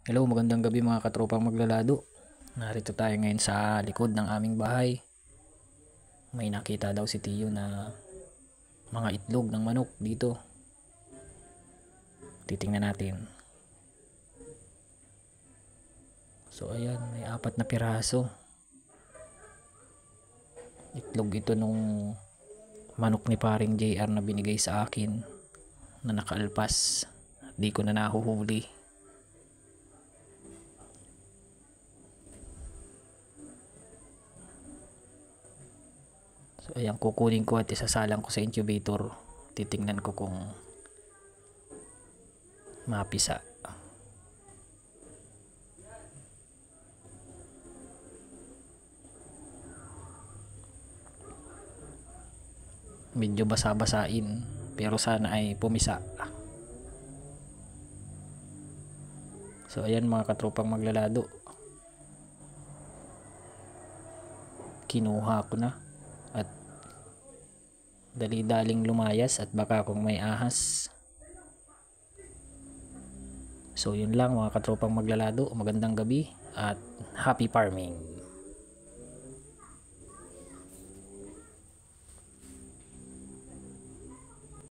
Hello, magandang gabi mga katropang maglalado. Narito tayo ngayon sa likod ng aming bahay. May nakita daw si Tiyo na mga itlog ng manok dito. Titingnan natin. So ayan, may 4 na piraso. Itlog ito nung manok ni paring JR na binigay sa akin na nakaalpas. Di ko na nahuhuli. So ayan, kukunin ko at isasalang ko sa incubator. Titingnan ko kung mapisa. Medyo basa-basain pero sana ay pumisa. So ayan mga katropang maglalado. Kinuha ko na at dali-daling lumayas at baka kung may ahas. So yun lang mga katropang maglalado. Magandang gabi at happy farming.